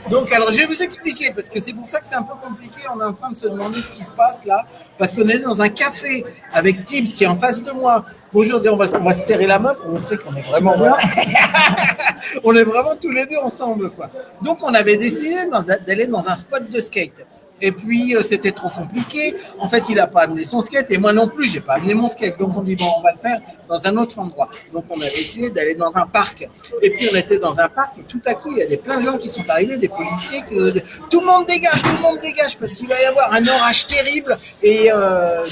Donc, alors, je vais vous expliquer, parce que c'est pour ça que c'est un peu compliqué. On est en train de se demander ce qui se passe là, parce qu'on est dans un café avec Tibbs qui est en face de moi. Aujourd'hui, on va se serrer la main pour montrer qu'on est vraiment là. On est vraiment tous les deux ensemble, quoi. Donc, on avait décidé d'aller dans un spot de skate. Et puis, c'était trop compliqué. En fait, il n'a pas amené son skate et moi non plus, je n'ai pas amené mon skate. Donc, on dit, bon, on va le faire dans un autre endroit. Donc, on a décidé d'aller dans un parc. Et puis, on était dans un parc et tout à coup, il y a plein de gens qui sont arrivés, des policiers. Tout le monde dégage parce qu'il va y avoir un orage terrible. Et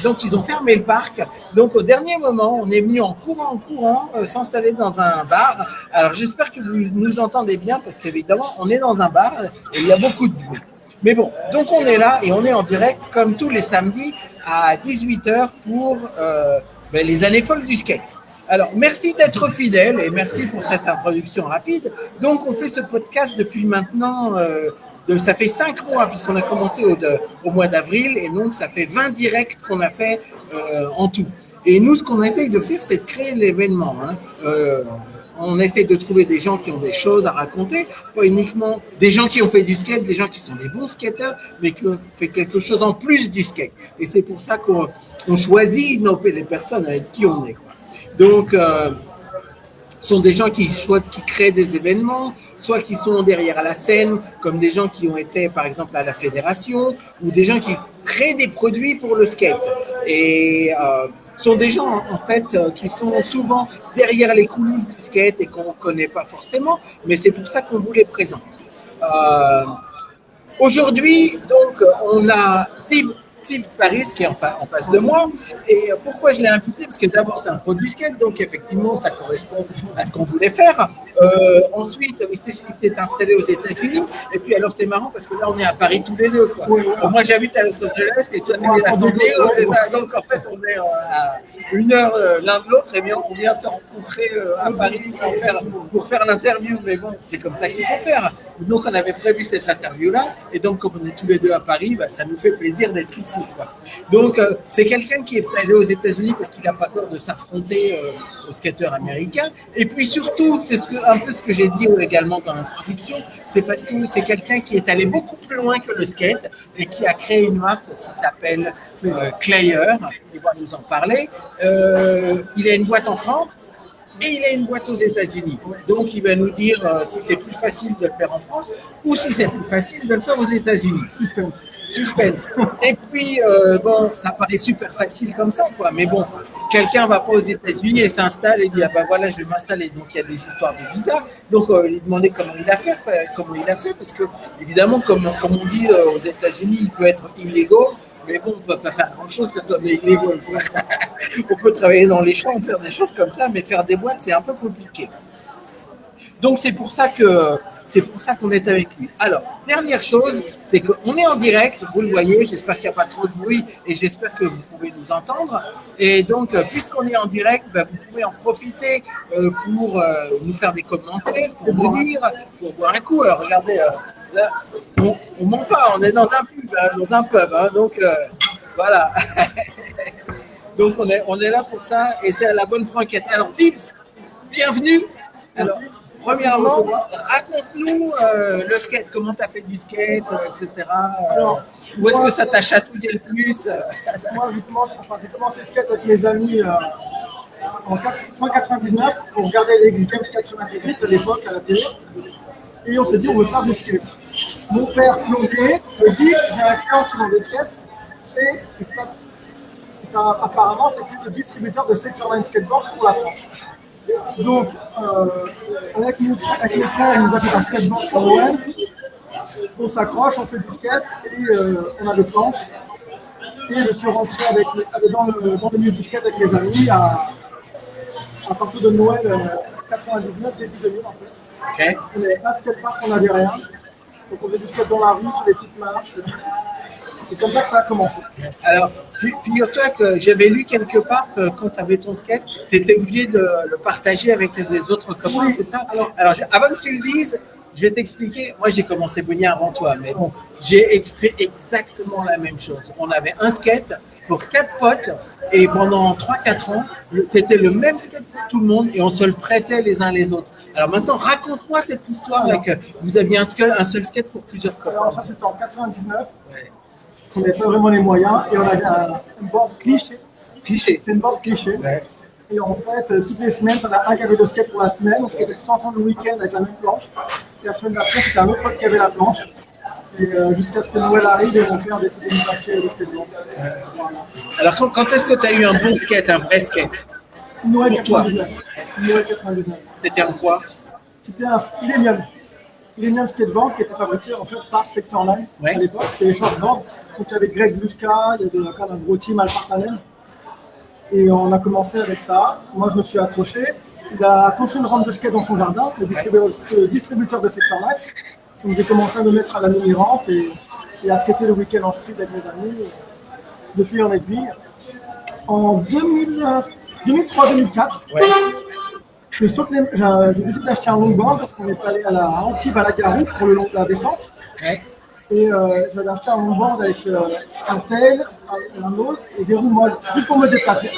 donc, ils ont fermé le parc. Donc, au dernier moment, on est venu en courant, s'installer dans un bar. Alors, j'espère que vous nous entendez bien parce qu'évidemment, on est dans un bar et il y a beaucoup de bruit. Mais bon, donc on est là et on est en direct comme tous les samedis à 18h pour les années folles du skate. Alors, merci d'être fidèle et merci pour cette introduction rapide. Donc, on fait ce podcast depuis maintenant, ça fait 5 mois puisqu'on a commencé au mois d'avril et donc ça fait 20 directs qu'on a fait en tout. Et nous, ce qu'on essaye de faire, c'est de créer l'événement. On essaie de trouver des gens qui ont des choses à raconter, pas uniquement des gens qui ont fait du skate, des gens qui sont des bons skateurs, mais qui ont fait quelque chose en plus du skate. Et c'est pour ça qu'on choisit les personnes avec qui on est, quoi. Donc, sont des gens qui créent des événements, soit qui sont derrière la scène, comme des gens qui ont été, par exemple, à la fédération, ou des gens qui créent des produits pour le skate. Et sont des gens, en fait, qui sont souvent derrière les coulisses du skate et qu'on ne connaît pas forcément, mais c'est pour ça qu'on vous les présente. Aujourd'hui, donc, on a Tibbs Paris qui est en face de moi. Et pourquoi je l'ai invité? Parce que d'abord, c'est un produit skate, donc effectivement, ça correspond à ce qu'on voulait faire. Ensuite, il s'est installé aux États-Unis. Et puis, alors, c'est marrant parce que là, on est à Paris tous les deux, quoi. Moi, j'habite à Los Angeles et toi, tu es à San Diego, c'est ça. Donc, en fait, on est à 1 heure l'un de l'autre. Et bien, on vient se rencontrer à Paris pour faire l'interview. Mais bon, c'est comme ça qu'il faut faire. Donc, on avait prévu cette interview-là. Et donc, comme on est tous les deux à Paris, ça nous fait plaisir d'être ici, quoi. Donc, c'est quelqu'un qui est allé aux États-Unis parce qu'il n'a pas peur de s'affronter aux skateurs américains. Et puis surtout, c'est un peu ce que j'ai dit également dans l'introduction, c'est parce que c'est quelqu'un qui est allé beaucoup plus loin que le skate et qui a créé une marque qui s'appelle Clayer. Il va nous en parler. Il a une boîte en France. Et il a une boîte aux États-Unis. Donc, il va nous dire si c'est plus facile de le faire en France ou si c'est plus facile de le faire aux États-Unis. Suspense. Et puis, bon, ça paraît super facile comme ça, quoi. Mais bon, quelqu'un va pas aux États-Unis et s'installe et dit, ah ben voilà, je vais m'installer. Donc, il y a des histoires de visa. Donc, il demandait comment il a fait, parce que, évidemment, comme on dit aux États-Unis, il peut être illégal. Mais bon, on ne peut pas faire grand-chose quand on est illégal. On peut travailler dans les champs, faire des choses comme ça, mais faire des boîtes, c'est un peu compliqué. Donc, c'est pour ça qu'on est avec lui. Alors, dernière chose, c'est qu'on est en direct, vous le voyez, j'espère qu'il n'y a pas trop de bruit et j'espère que vous pouvez nous entendre. Et donc, puisqu'on est en direct, vous pouvez en profiter pour nous faire des commentaires, pour nous dire, pour boire un coup. Alors, regardez, là, on ne ment pas, on est dans un pub, hein, donc voilà. Donc, on est là pour ça et c'est à la bonne franquette. Alors, Tibbs, bienvenue. Alors, premièrement, raconte-nous le skate, comment tu as fait du skate, etc. Alors, où est-ce que ça t'a chatouillé le plus? Moi, j'ai commencé le skate avec mes amis en fin 99 pour regarder les X-Games 98 à l'époque à la télé. Et on s'est dit, on veut faire du skate. Mon père plombier me dit, j'ai un client qui vend des skates. Et ça, apparemment, c'était le distributeur de Sector Line Skateboard pour la France. Donc, avec mes frères, il nous a fait un skateboard pour Noël. On s'accroche, on fait du skate et on a des planches. Et je suis rentré dans le milieu du skate avec mes amis à partir de Noël 99, début 2000 en fait. Okay. On n'avait pas de skatepark, on n'avait rien. Donc on faisait du skate dans la rue, sur les petites marches. C'est comme ça que ça a commencé. Alors, figure-toi que j'avais lu quelque part que quand tu avais ton skate, tu étais obligé de le partager avec des autres copains, oui. C'est ça? Alors, avant que tu le dises, je vais t'expliquer. Moi, j'ai commencé bien avant toi, mais bon, j'ai fait exactement la même chose. On avait un skate pour 4 potes et pendant 3-4 ans, c'était le même skate pour tout le monde et on se le prêtait les uns les autres. Alors maintenant, raconte-moi cette histoire-là que vous aviez un seul skate pour plusieurs copains. Alors ça c'était en 99, Ouais. on n'avait pas vraiment les moyens et on avait un board cliché. Cliché. C'est une board cliché. Ouais. Et en fait, toutes les semaines, on a un qui avait le skate pour la semaine, on skatait tous ensemble le week-end avec la même planche. Et la semaine d'après, c'était un autre pote qui avait la planche. Et jusqu'à ce que Noël arrive et mon père décide de nous acheter le skateboard. Voilà. Alors quand est-ce que tu as eu un bon skate, un vrai skate? Noël Pour toi. 99. Noël 99. C'était en quoi? C'était un Illenium. Illenium skateboard qui était fabriqué en fait par Sectorline Ouais. à l'époque. C'était les shortboards. Donc il y avait Greg Bluska, il y avait quand même un gros team Alpartanen. Et on a commencé avec ça. Moi, je me suis accroché. Il a construit une rampe de skate dans son jardin, le distributeur de Sectorline. Donc j'ai commencé à me mettre à la mini-rampe et à skater le week-end en street avec mes amis. De fil en aiguille. En 2003-2004, Ouais. j'ai décidé d'acheter un longboard parce qu'on est allé à la Antibes à la Garou pour le long de la descente. Ouais. Et j'avais acheté un longboard avec un tail, un nose et des roues molles, juste pour me déplacer.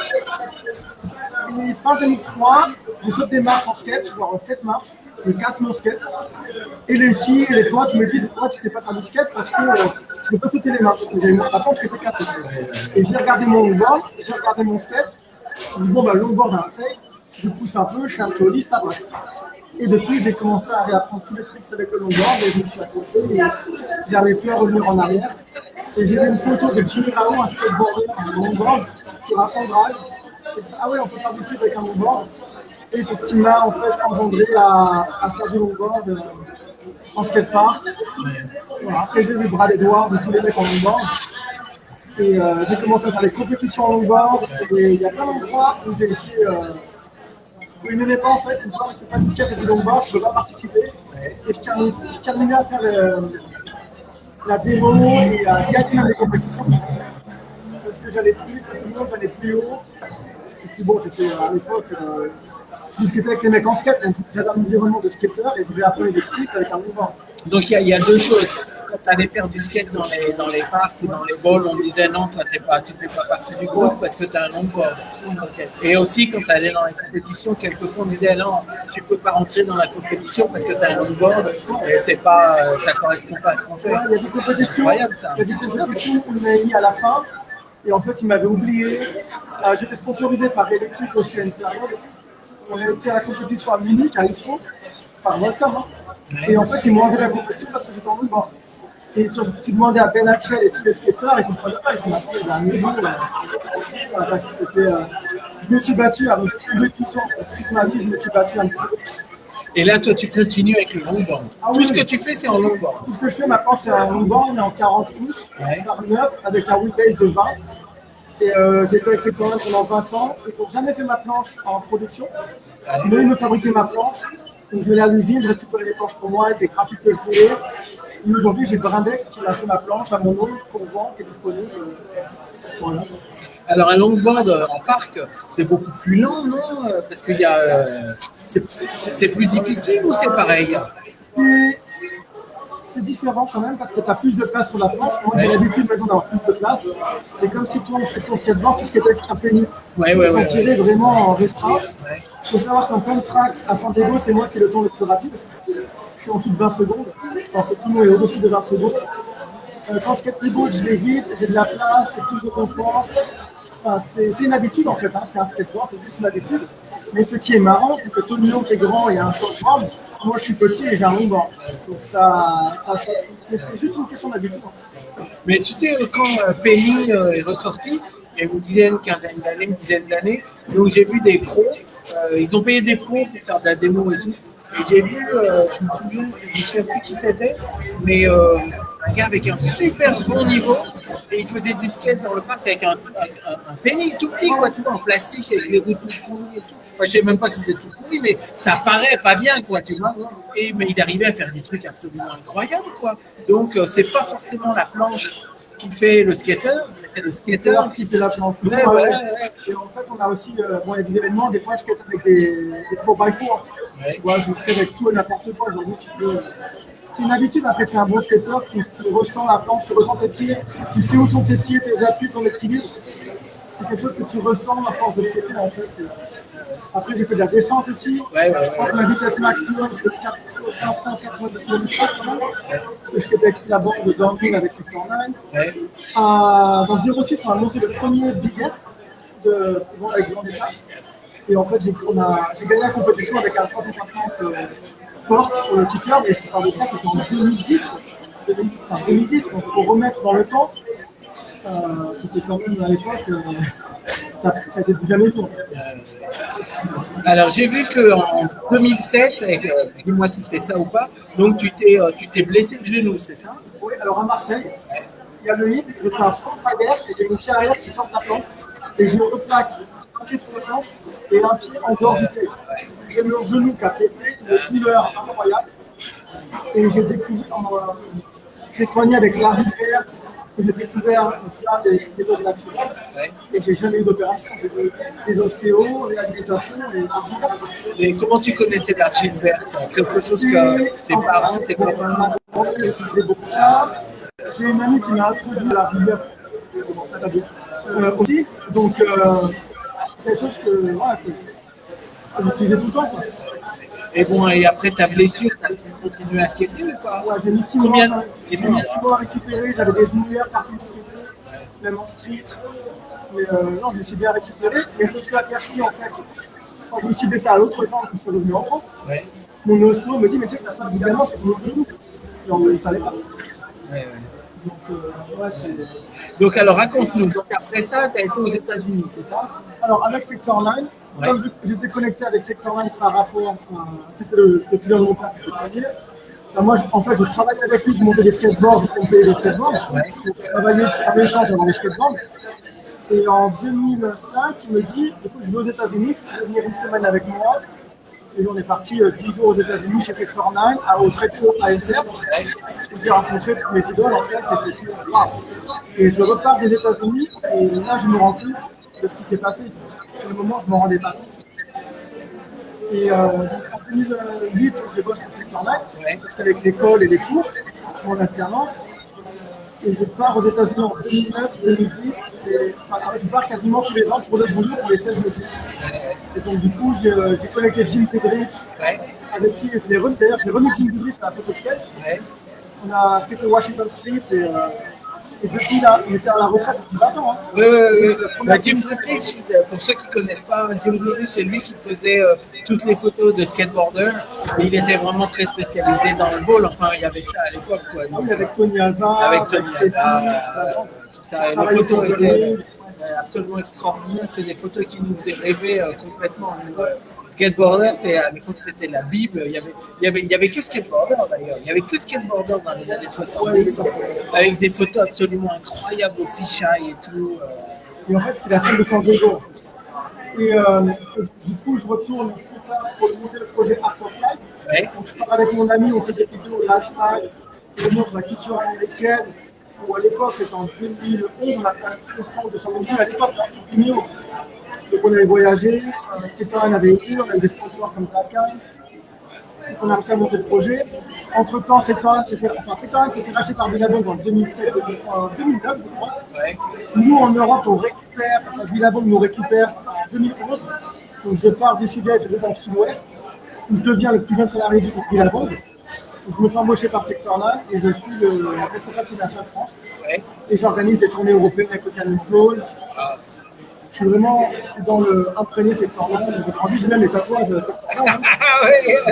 Et fin 2003, je saute des marches en skate, genre 7 marches, je casse mon skate. Et les filles et les potes me disent pourquoi tu sais pas faire du skate parce que tu peux pas sauter les marches. J'avais ma planche qui était cassée. Et j'ai regardé mon longboard, j'ai regardé mon skate. Je me dis bon bah le longboard a un tail, je pousse un peu, je fais un joli, ça passe. Et depuis, j'ai commencé à réapprendre tous les tricks avec le longboard et je me suis accroché et j'arrivais plus à revenir en arrière. Et j'ai vu une photo de Jimmy Rao, un skateboarder, un longboard, sur un pendrive. J'ai dit, ah ouais, on peut faire du skate avec un longboard. Et c'est ce qui m'a en fait engendré à faire du longboard en skatepark. Voilà. Après, j'ai vu Brad Edwards et tous les mecs en longboard. Et j'ai commencé à faire des compétitions en longboard. Et il y a plein d'endroits où j'ai été. Où ils n'aimaient pas en fait, une fois que c'est pas du skate et du longboard, je ne peux pas participer. Et je terminais à faire la démo et à gagner dans les compétitions. Parce que j'allais plus vite que tout le monde, j'allais plus haut. Et puis bon, j'étais à l'époque, je skatais avec les mecs en skate, donc j'avais un environnement de skater et je vais apprendre des tricks avec un longboard. Donc il y a deux choses. Quand tu allais faire du skate dans les parcs ou dans les balls, on disait non, toi tu fais pas partie du groupe parce que tu as un longboard. Okay. Et aussi quand tu allais dans les compétitions, quelquefois on disait non, tu peux pas rentrer dans la compétition parce que tu as un longboard et c'est pas, ça correspond pas à ce qu'on fait. Ouais, il y a des compétitions, incroyable, ça. Il y a des compétitions où il m'a mis à la fin et en fait il m'avait oublié. J'étais sponsorisé par Electric aussi à une période. On a été à la compétition à Munich, à ISPO, par Welcome. Hein. Et en fait, ils m'ont enlevé la compétition parce que j'étais en longboard. Et tu demandais à Ben Hatchell et tous les skateurs, ils ne comprenaient pas, ils comprenaient il y a un niveau. Je me suis battu à me trouver tout le temps. Toute ma vie, je me suis battu à me trouver. Et là, toi, tu continues avec le longboard. Tout oui, ce que tu fais, c'est en longboard. Tout ce que je fais maintenant, c'est un longboard, mais en 40 pouces, par 9, avec un wheelbase de 20. Et j'ai été avec ces clients pendant 20 ans. Ils n'ont jamais fait ma planche en production, mais ils me fabriquaient ma planche. Donc je vais à l'usine, je récupérais les planches pour moi avec des graphiques que je voulais. Et aujourd'hui, j'ai Brindex qui m'a fait ma planche à mon nom pour vendre, qui est disponible. Voilà. Alors un longboard en parc, c'est beaucoup plus lent, non? Parce qu'il y a, c'est plus difficile ou c'est pareil? C'est différent quand même parce que tu as plus de place sur la planche. Moi, j'ai l'habitude maintenant d'avoir plus de place. C'est comme si toi, on fait ton skateboard, tu skatais avec un pénis. Tu peux tirer vraiment en restreint. Il faut savoir qu'en plein track, à San Diego, c'est moi qui ai le temps le plus rapide. Je suis en dessous de 20 secondes. Alors que tout le monde est au-dessus de 20 secondes. Quand je skate plus beau, je vais vite, j'ai de la place, c'est plus de confort. Enfin, c'est une habitude en fait, hein. C'est un skateboard, c'est juste une habitude. Mais ce qui est marrant, c'est que Tonio qui est grand et a un shortboard, moi je suis petit et j'ai un longboard. Donc c'est juste une question d'habitude. Mais tu sais, quand Penny est ressorti, il y a une dizaine d'années, donc j'ai vu des pros, ils ont payé des pros pour faire de la démo et tout. Et j'ai vu, je me souviens, je ne sais plus qui c'était, mais un gars avec un super bon niveau, et il faisait du skate dans le parc avec un Penny tout petit, quoi, tu vois, en plastique, avec les roues tout pourries et tout. Moi, je ne sais même pas si c'est tout pourri, mais ça paraît pas bien, quoi, tu vois. Mais il arrivait à faire des trucs absolument incroyables, quoi. Donc, c'est pas forcément la planche qui fait le skater, mais c'est le skater qui fait la planche. Ouais. Et en fait, on a aussi, bon, il y a des événements, des fois, je skate avec des 4x4. Tu vois, je skate avec tout et n'importe quoi. Aujourd'hui, c'est une habitude, en fait, c'est un bon skater, tu ressens la planche, tu ressens tes pieds, tu sais où sont tes pieds, tes appuis, ton équilibre. C'est quelque chose que tu ressens à force de skater, en fait. Après, j'ai fait de la descente aussi. Ouais. Ma vitesse maximum, c'est 1590 km/h quand même. Parce que je faisais avec la bande de downhill avec Sector 9. Ouais. Dans 06, on a lancé le premier Big Air avec Grand État. Et en fait, j'ai gagné la compétition avec un 350 portes sur le kicker, mais par de ça, c'était en 2010. Enfin, 2010, donc il faut remettre dans le temps. C'était quand même à l'époque, ça n'était jamais tout. Alors j'ai vu qu'en 2007, dis-moi si c'est ça ou pas, donc tu t'es blessé le genou, c'est ça? Oui, alors à Marseille, il y a le hip, j'ai fait un front rider et j'ai mon pied arrière qui sort de la planche. Et j'ai une plaque, un pied sur la planche et un pied en dehors du pied. J'ai mon genou qui a pété, une douleur incroyable. Et j'ai soigné avec l'argile-vert, j'ai découvert des méthodes naturelles. Et j'ai jamais eu d'opération. J'ai eu des ostéos, réhabilitation et argile-vert. Et comment tu connaissais l'argile verte? Quelque chose que tes parents, tes copains? J'ai beaucoup ça. J'ai une amie qui m'a introduit à l'argile verte aussi. Donc, quelque chose que j'utilisais tout le temps. Quoi. Et bon, et après ta blessure, tu as continué à skater ou pas? Ouais, j'ai mis 6 mois à récupérer. J'avais des douleurs partout de skater, même en street. Mais non, je me suis bien récupéré. Mais je me suis aperçu en fait, quand je me suis blessé à l'autre jambe, que je suis revenu en France, mon ostéo me dit mais tu sais que t'as pas de ligament, c'est ton autre genou. Et on ne le savait pas. Donc alors raconte-nous. Donc après ça, tu as été aux États-Unis, c'est ça? Alors avec Sector 9, comme j'étais connecté avec Sector 9 par rapport c'était le client de mon père qui était premier. Moi, en fait, je travaillais avec lui, je montais des skateboards, je pompais des skateboards. Je travaillais en échange dans les skateboards. Et en 2005, il me dit écoute, je vais aux États-Unis, si tu veux venir une semaine avec moi. Et nous, on est parti 10 jours aux États-Unis chez Sector 9, au Trade Show ASR. J'ai rencontré toutes mes idoles en fait, et c'était waouh. Et je repars des États-Unis, et là, je me rends compte de ce qui s'est passé. Sur le moment, je ne m'en rendais pas compte. Et en 2008, je bosse pour Sector 9, avec l'école et les cours, en alternance. Et je pars aux États-Unis en 2009, 2010. Je pars quasiment tous les ans pour le boulot pour les 16 métiers. Et donc, du coup, j'ai connecté Jim Pedrich, avec qui j'ai remis Jim Pedrich à la photo skate. On a skaté Washington Street et depuis là, il était à la retraite depuis 20 ans. Hein. Oui. Jim Pedrich, pour ceux qui ne connaissent pas, Jim Pedrich, c'est lui qui faisait toutes les photos de skateboarders. Et il était vraiment très spécialisé dans le ball. Enfin, il y avait ça à l'époque. Oui, avec Tony Alva, avec Tony Alva, tout ça. Et les photos étaient absolument extraordinaires. C'est des photos qui nous faisaient rêver complètement. Skateboarder, à l'époque c'était la Bible. Il y avait que skateboarder d'ailleurs. Il y avait que skateboarder dans les années 70, avec des photos absolument incroyables au fisheye et tout. Et en fait, c'était la scène de San Diego. Et du coup, je retourne plus tard pour monter le projet Art of Life. Donc, je pars avec mon ami, on fait des vidéos lifestyle, on montre la culture américaine. Où à l'époque, c'était en 2011, on a fait un descente de 100 000 à l'époque, sur Pigno. Donc on avait voyagé, Sector 9 avait été, on avait des sponsors comme Dakar. Donc on a réussi à monter le projet. Entre-temps, Sector 9 s'est fait racheter par Billabong en 2009, je crois. Nous, en Europe, on récupère, Billabong nous récupère en 2011. Donc je pars du sud-est, je vais dans le sud-ouest, où je deviens le plus jeune salarié du groupe Billabong. Je me fais embaucher par Sector 9 et je suis le responsable commercial France. Et j'organise des tournées européennes avec le Cannon Crawl. Je suis vraiment imprégné Sector 9. J'ai grandi, j'ai même les tatouages de Sector 9.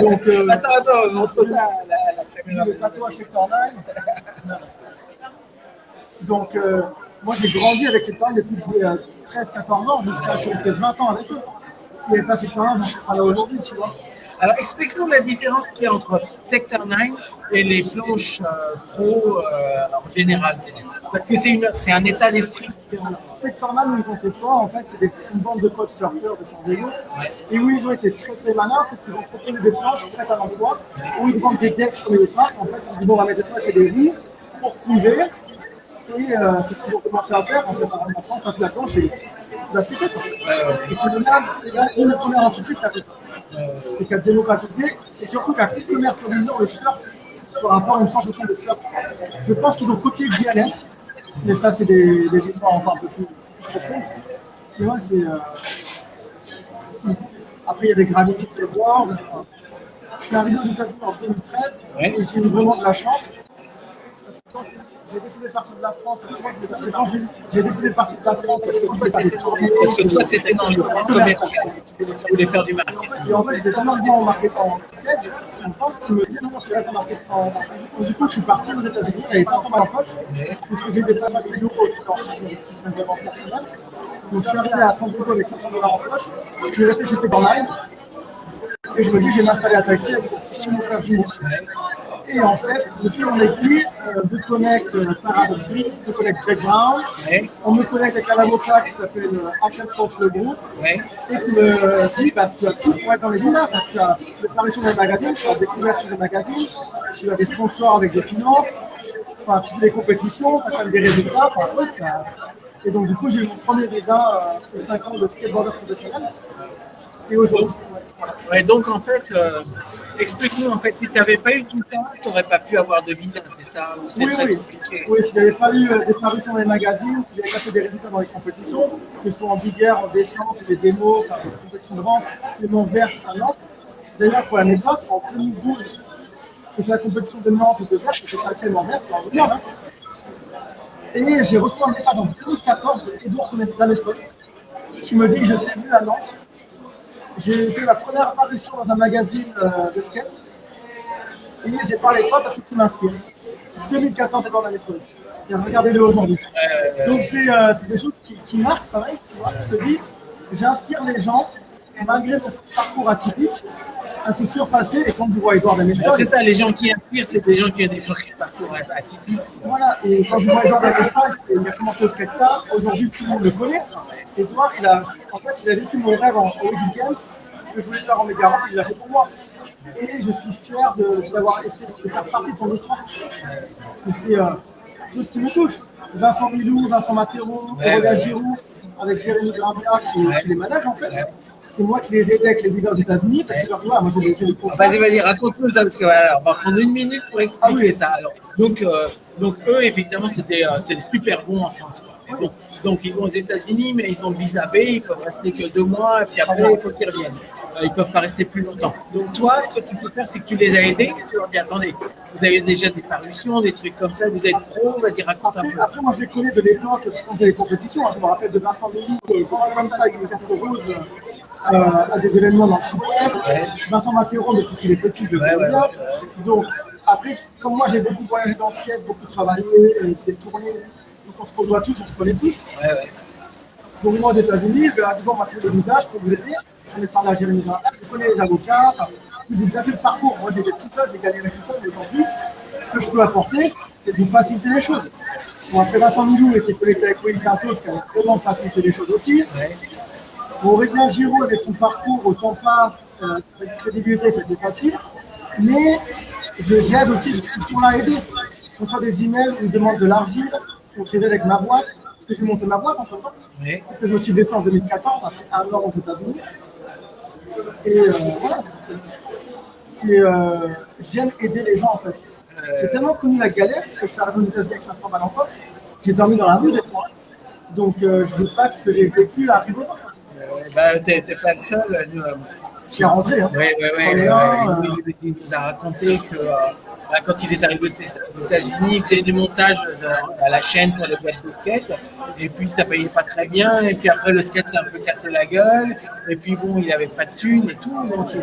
Donc, attends, montre ça la caméra. Le tatouage Sector 9. Donc, moi j'ai grandi avec Sector 9 depuis que j'ai 13-14 ans, jusqu'à je suis resté 20 ans avec eux. S'il n'y avait pas Sector 9, je serais là aujourd'hui, tu vois. Alors, explique-nous la différence qu'il y a entre Sector 9 et les planches pro en général. Parce que c'est un état d'esprit différent. Sector 9, où ils ont été forts, en fait, c'est une bande de potes surfeurs de San Diego. Et où ils ont été très très malins, c'est qu'ils ont proposé des planches prêtes à l'emploi, où ils vendent des decks sur les parcs. En fait, ils disent bon, on va mettre des trucs et des roues pour cruiser. Et c'est ce qu'ils ont commencé à faire. En fait, on apprend quand tu la planche et tu vas skater. Et c'est une des premières entreprises qui a fait ça. Et qui a démocratisé, et surtout qui a commercialisé le surf par rapport à une sensation de surf. Je pense qu'ils ont copié GLS, mais ça, c'est des histoires enfin un peu plus profondes. Et moi, Après, il y avait Gravity Skateboard. Je suis arrivé aux États-Unis en 2013 Ouais. et j'ai eu vraiment de la chance. Parce que quand j'ai décidé de partir de la France, parce que quand j'ai décidé de partir de la France, parce que je voulais pas des tournées. Parce que toi, tu étais dans le plan commercial. Tu voulais faire du marketing. Et en fait, j'étais tellement bien en marketing en skate, tu me dis non, tu restes en marketing en. Du coup, je suis parti aux États-Unis, j'avais 500 balles en poche, puisque j'ai des plans familiaux financiers qui sont vraiment personnels. Donc, je suis arrivé à San Diego avec 500 dollars en poche, je suis resté chez Superline, et je me dis, je vais m'installer à Tahiti chez mon frère jumeau. Et en fait, de fil en aiguille, je connecte Paradox Free, je connecte Jack Brown, on me connecte avec un avocat qui s'appelle Action Force Le Groupe, Ouais. et qui me dit bah, tu as tout pour être dans les visas. Tu as l'apparition des magazines, tu as des couvertures des magazines, tu as des sponsors avec des finances, enfin, tu fais des compétitions, tu as quand même des résultats. Enfin, ouais, et donc, du coup, j'ai eu mon premier visa de 5 ans de skateboarder professionnel. Et aujourd'hui, Ouais, donc en fait, explique-nous, en fait, si tu n'avais pas eu tout ça, tu n'aurais pas pu avoir de visa, c'est ça? Ou c'est très compliqué? Oui, s'il n'y avait pas eu des parutions dans les magazines, s'il n'y avait pas fait des résultats dans les compétitions, que ce soit en vigueur, en descente, des démos, enfin, des compétitions de vente, les noms vertes à Nantes. D'ailleurs, pour l'anecdote, en 2012, j'ai fait la compétition de Nantes et de Vert, c'était sacrément vert, c'est en vigueur, hein. Et j'ai reçu un message en 2014 de Edouard Dameston qui me dit: je t'ai vu à Nantes. J'ai fait la première apparition dans un magazine de skate. Et j'ai parlé de toi parce que tu m'inspires. 2014, Edouard Dameston. Et regardez-le aujourd'hui. Donc c'est des choses qui marquent, pareil. Tu vois, je te dis, j'inspire les gens, malgré mon parcours atypique, à se surpasser. Et quand tu vois Edouard Dameston. C'est ça, les gens qui inspirent, c'est des gens qui ont des parcours atypiques. Voilà, et quand je vois Edouard Dameston, il a commencé au skate tard. Aujourd'hui, tout le monde le connaît. Edouard, il a vécu mon rêve en X Games. Que je voulais faire en méga, il l'a fait pour moi. Et je suis fier de faire partie de son histoire. C'est quelque chose qui me touche. Vincent Milou, Vincent Matero, Aurélien Giroud, avec Jérémy Grambia qui les manage en fait. C'est moi qui les aidais avec les visas aux États-Unis. Parce que moi j'ai les contacts. Vas-y, raconte-nous ça, parce que voilà, on va prendre une minute pour expliquer ça. Alors, donc, eux, effectivement, c'est super bons en France. Quoi. Donc, ils vont aux États-Unis, mais ils ont le visa B, ils peuvent rester que 2 mois, et puis après, il faut qu'ils reviennent. Ils ne peuvent pas rester plus longtemps. Donc, toi, ce que tu peux faire, c'est que tu les as aidés. Tu leur dis: attendez, vous avez déjà des parutions, des trucs comme ça, vous êtes pro, vas-y, raconte un peu. Après, moi, je les connais de l'époque, quand on faisait les compétitions. Je me rappelle de Vincent Milou, comme ça, avec une tête rose. À des événements dans le sud-ouest. Vincent Matero, depuis qu'il est petit, je le connais bien. Donc, après, comme moi, j'ai beaucoup voyagé dans le ciel, beaucoup travaillé, des tournées, donc on se côtoie tous, on se connaît tous. Donc, moi, aux États-Unis, je vais dire: bon, moi, c'est le visage pour vous aider. J'en ai parlé à Jérémy Grambia, je connais les avocats. J'ai déjà fait le parcours. Moi, j'étais tout seul, j'ai galéré tout seul, mais aujourd'hui, ce que je peux apporter, c'est de vous faciliter les choses. Bon, après, Vincent Milou était connecté avec Willy Santos, qui a vraiment facilité les choses aussi. Aurélien Giroud, avec son parcours, autant pas avec crédibilité, c'était facile. Mais j'aide aussi, je suis toujours là à aider. Je reçois des emails où ils me demandent de l'argile, donc j'aide avec ma boîte, parce que j'ai monté ma boîte entre temps. Parce que je me suis blessé en 2014, après 1 an aux États-Unis. Et voilà. J'aime aider les gens en fait. J'ai tellement connu la galère, parce que je suis arrivé aux États-Unis avec 500 balles en poche, j'ai dormi dans la rue des fois. Donc je ne veux pas que ce que j'ai vécu arrive aux autres. T'es pas le seul. Qui est rentré. Hein. Il nous a raconté que quand il est arrivé aux États-Unis, il faisait des montages à la chaîne pour les boîtes de skate, et puis ça payait pas très bien, et puis après le skate s'est un peu cassé la gueule, et puis bon, il avait pas de thunes et tout, donc il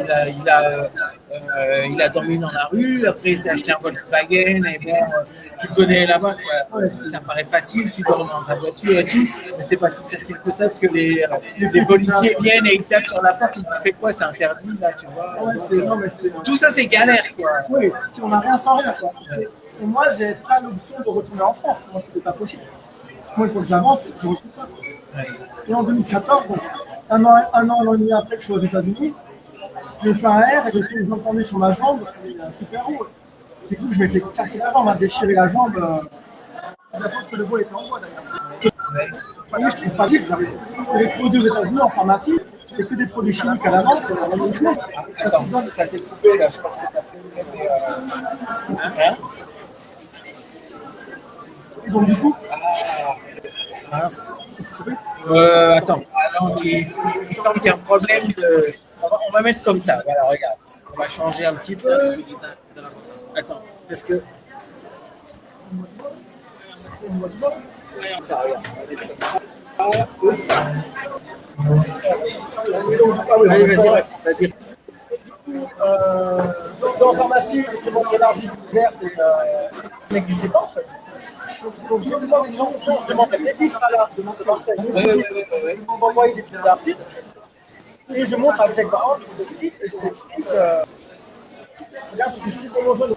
a dormi dans la rue. Après il s'est acheté un Volkswagen, et bon, tu connais là-bas, ça paraît facile, tu dors dans ta voiture et tout, mais c'est pas si facile que ça, parce que les policiers viennent et ils tapent sur la porte, ils disent: fais quoi, c'est interdit là, tu vois. Donc, tout ça c'est galère, quoi. Oui, si on n'a rien sans rien, quoi. Et moi, j'ai pas l'option de retourner en France, moi c'était pas possible. Moi, il faut que j'avance, je ne retourne pas. Et en 2014, donc, un an et demi après que je suis aux États-Unis, j'ai fait un R et j'ai été entendu sur ma jambe, super haut. J'ai cru que je m'étais cassé la jambe, on m'a déchiré la jambe. La chance que le bois était en bois d'ailleurs. Vous voyez, je trouve pas vite. Les produits aux États-Unis en pharmacie, c'est que des produits chimiques à la vente, c'est la même chose. Attends, ça s'est coupé là, je pense que tu as fait. Et donc du coup. Mince. Attends, alors, il semble qu'il y a un problème de. va mettre comme ça. Voilà, regarde. On va changer un petit peu. Attends, parce que. Ça, regarde. On va mettre comme ça. Oups. Allez, vas-y. Dans la pharmacie, justement, l'énergie verte n'existait pas en fait. Donc j'ai demandé des gens, je demandais Mehdi Salah de Marseille. Ils m'ont envoyé des trucs d'argile. Et je montre avec Jack Baron, et je t'explique, regarde ce que je dis sur mon genou.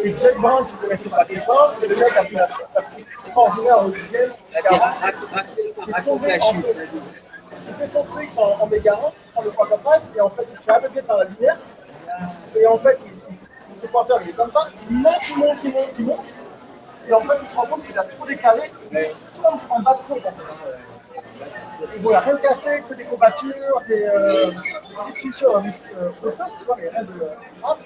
Et Jack Brown, si vous ne connaissez pas Jack Brown, c'est le mec la plus extraordinaire au X-Games. Il est tombé en fait. Il fait son truc en m'égarant, en le point campagne, et en fait il se fait aveugler par la lumière. Et en fait, le pointeur il est comme ça, il monte. Et en fait, il se rend compte qu'il a trop décalé, il tombe en bas de côte. Et bon, il n'a rien cassé, que des courbatures, des petites fissures osseuses, tu vois, mais rien de grave.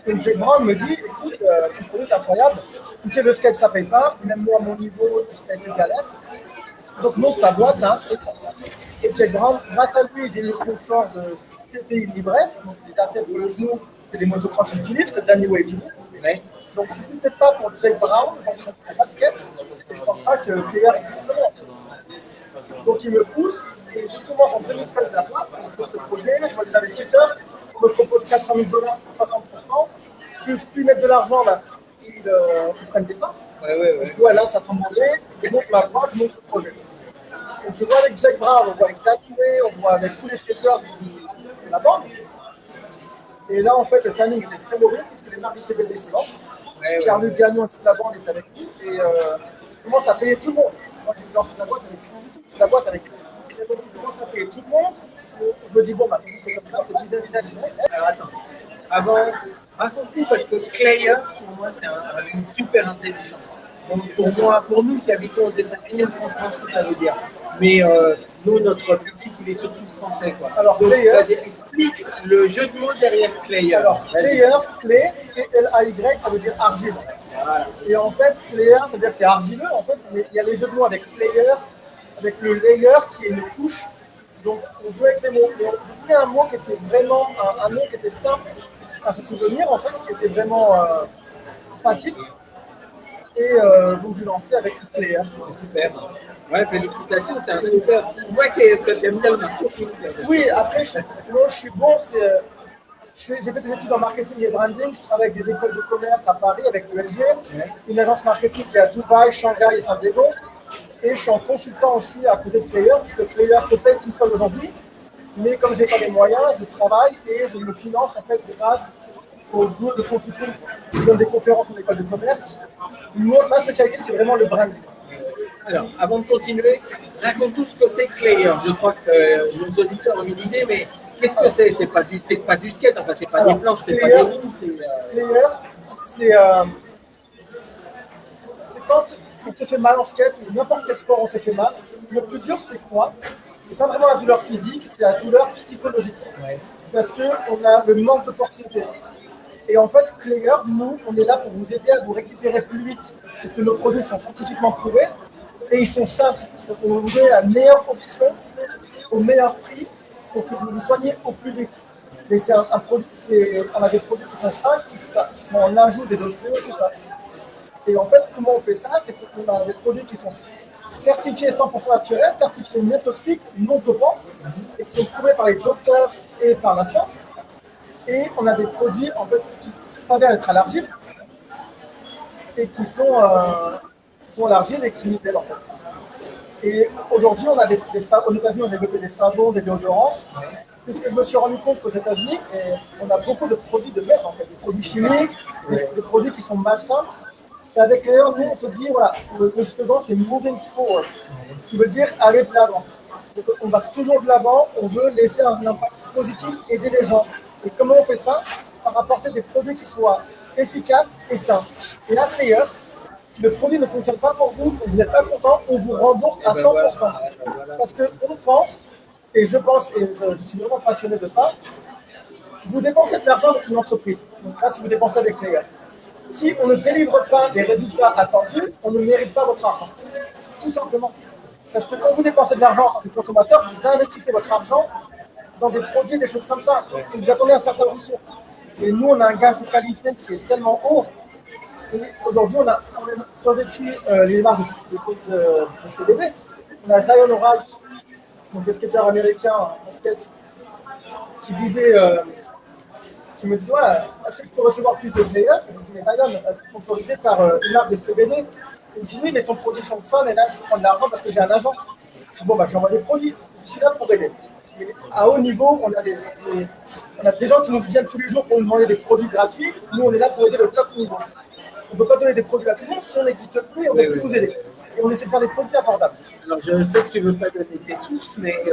Et Jack Brown me dit, écoute, ton produit est incroyable, tu sais, le skate ça paye pas, même moi à mon niveau, ça a été galère. Donc monte ta boîte, t'as un truc. Et Jack Brown, grâce à lui, j'ai eu le sponsor de CTI Libresse, donc des athlètes pour le genou que des motocross utilisent, que Danny Way utilise. Ouais. Donc si ce n'était pas pour Jack Brown, je ne ferais pas de skate, et je ne pense pas que Player existerait. Donc il me pousse, et je commence en 2016 la boîte, le projet, je vois des investisseurs, on me propose 400 000 $ pour 60%, plus mettre de l'argent, là, ils prennent des parts. Ouais. Je vois là, ça s'en demandait, je monte ma boîte, je monte le projet. Donc je vois avec Jack Brown, on voit avec Danny, on voit avec tous les skateurs de la banque. Et là, en fait, le timing était très mauvais puisque les marques du CBD se lancent. Pierre-Luc Gagnon et toute la bande est avec nous et il commence à payer tout le monde. Moi, j'ai lancé la boîte avec il commence à payer tout le monde. Je me dis, bon, bah, c'est comme ça, c'est business. Alors attends, avant, raconte-nous parce que Clayer, pour moi, c'est une super intelligent. Donc pour nous qui habitons aux États-Unis, on comprend ce que ça veut dire. Mais nous, notre public, il est surtout français, quoi. Alors, donc, Clayer, vas-y, explique le jeu de mots derrière Clayer. Alors, Clayer, Clay, C-L-A-Y, ça veut dire argile. Voilà. Et en fait, Clayer, ça veut dire que c'est argileux. En fait, il y a les jeux de mots avec Player, avec le layer qui est une couche. Donc, on joue avec les mots. Et on voulait un mot qui était vraiment, un nom qui était simple à se souvenir, en fait, qui était vraiment facile. Et donc, je lançais avec Clayer. Super. Ouais, félicitations, c'est un super. On voit que tu aimes bien le marketing. Oui, après, moi, je suis bon, j'ai fait des études en marketing et branding. Je travaille avec des écoles de commerce à Paris, avec l'ELG, une agence marketing qui est à Dubaï, Shanghai et San Diego. Et je suis en consultant aussi à côté de Player, parce que Player se paye tout seul aujourd'hui. Mais comme je n'ai pas les moyens, je travaille et je me finance en fait grâce au boulot de consulting. Je donne des conférences en école de commerce. Ma spécialité, c'est vraiment le branding. Alors, avant de continuer, raconte-nous ce que c'est Clayer. Je crois que nos auditeurs ont une idée, mais qu'est-ce que c'est? C'est pas du skate, enfin, c'est pas des planches, c'est pas des roues. Player, c'est quand on se fait mal en skate ou n'importe quel sport on se fait mal. Le plus dur, c'est quoi? C'est pas vraiment la douleur physique, c'est la douleur psychologique. Ouais. Parce qu'on a le manque d'opportunités. Et en fait, Clayer, nous, on est là pour vous aider à vous récupérer plus vite, parce que nos produits sont scientifiquement prouvés et ils sont simples. Donc, on vous donne la meilleure option au meilleur prix pour que vous vous soignez au plus vite. Mais c'est un produit, on a des produits qui sont simples, qui sont en ajout des ostéos, tout ça. Et en fait, comment on fait ça? C'est qu'on a des produits qui sont certifiés 100% naturels, certifiés non toxiques, non dopants, et qui sont prouvés par les docteurs et par la science. Et on a des produits en fait qui s'avèrent être à l'argile et qui sont à l'argile et qui nivellent en fait. Et aujourd'hui, on a aux États-Unis, on a développé des savons, des déodorants. Puisque je me suis rendu compte qu'aux États-Unis, on a beaucoup de produits de merde en fait, des produits chimiques, des produits qui sont malsains. Et avec Clayer, nous, on se dit, voilà, le slogan, c'est moving forward, ce qui veut dire aller de l'avant. Donc, on va toujours de l'avant, on veut laisser un impact positif, aider les gens. Et comment on fait ça? Par apporter des produits qui soient efficaces et sains. Et là, Clayer, si le produit ne fonctionne pas pour vous, que vous n'êtes pas content, on vous rembourse à 100%. Parce qu'on pense, et je pense, et je suis vraiment passionné de ça, vous dépensez de l'argent avec une entreprise. Donc là, si vous dépensez avec Clayer. Si on ne délivre pas les résultats attendus, on ne mérite pas votre argent. Tout simplement. Parce que quand vous dépensez de l'argent en tant que consommateur, vous investissez votre argent dans des produits, des choses comme ça. Ils nous attendaient un certain retour. Et nous, on a un gage de qualité qui est tellement haut. Et aujourd'hui, on a quand même survécu les marques de CBD. On a Zion Wright, donc le skateur américain en skate, qui disait, qui me disait, ouais, est-ce que je peux recevoir plus de players? Je dis, mais Zion, est sponsorisé par une marque de CBD. Il me dit, oui, mais ton produit fonctionne et là, je prends de l'argent parce que j'ai un agent. Je dis, bon, bah, j'envoie des produits, je suis là pour aider. Mais à haut niveau, on a des gens qui nous viennent tous les jours pour nous demander des produits gratuits. Nous, on est là pour aider le top niveau. On ne peut pas donner des produits à tout le monde. Si on n'existe plus, on ne peut plus vous aider. Et on essaie de faire des produits abordables. Alors, je sais que tu ne veux pas donner tes sources, mais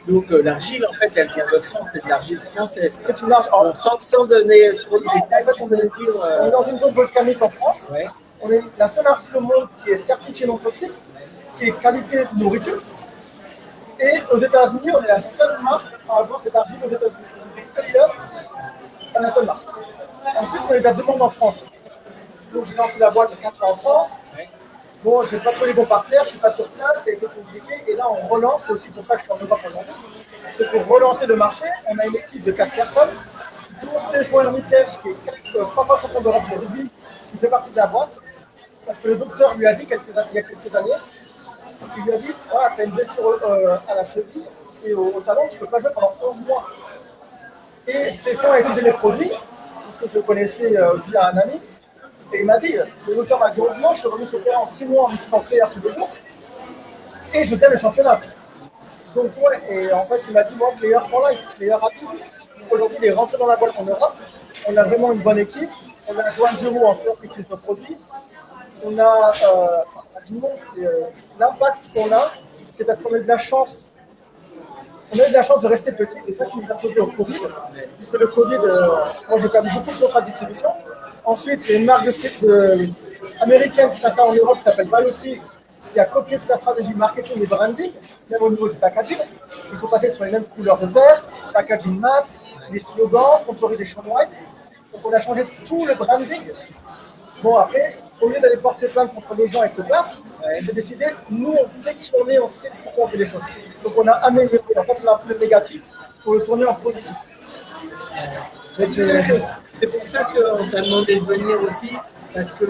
donc l'argile, en fait, elle vient de France, c'est de l'argile française. C'est une argile. Sans donner trop de détails, en fait, on est dans une zone volcanique en France. Ouais. On est la seule argile au monde qui est certifiée non toxique, qui est qualité de nourriture. Et aux États-Unis, on est la seule marque à avoir cette argile aux États-Unis. On est la seule marque. Ensuite, on est la demande en France. Donc, j'ai lancé la boîte il y a 4 ans en France. Bon, je n'ai pas trouvé les bons partenaires, je ne suis pas sur place, ça a été compliqué. Et là, on relance, c'est aussi pour ça que je suis en Europe aujourd'hui. C'est pour relancer le marché. On a une équipe de 4 personnes, dont Stéphane Hermitage, qui est 3 fois champion d'Europe de rugby, qui fait partie de la boîte. Parce que le docteur lui a dit il y a quelques années, il lui a dit, voilà, tu as une blessure à la cheville et au talon, tu ne peux pas jouer pendant 11 mois. Et Stéphane a utilisé les produits, parce que je le connaissais via un ami. Et il m'a dit, le docteur m'a dit, heureusement, je suis revenu sur le terrain en 6 mois en multipliant prière tous les jours. Et je gagne le championnat. Donc, ouais, et en fait, il m'a dit, moi, player for life, player rapide. Aujourd'hui, il est rentré dans la boîte en Europe. On a vraiment une bonne équipe. On a Joanne Zero en surf qui utilise nos produits. On a du monde, l'impact qu'on a, c'est parce qu'on a eu de la chance. On a eu de la chance de rester petit, c'est ça qui nous a sauvé au Covid. Puisque le Covid, moi j'ai perdu beaucoup de contrats de distribution. Ensuite, il y a une marque de sucre américaine qui s'installe en Europe qui s'appelle BioFree, qui a copié toute la stratégie marketing et branding, même au niveau du packaging. Ils sont passés sur les mêmes couleurs de verre, packaging mat, les slogans, sponsorisés Sean White. Donc on a changé tout le branding. Bon, après, au lieu d'aller porter plainte contre les gens et se battre, j'ai décidé, nous, dès qu'on est, on sait pourquoi on fait les choses. Donc, on a amélioré. En fait, on a pris le négatif pour le tourner en positif. C'est pour ça qu'on t'a demandé de venir aussi, parce que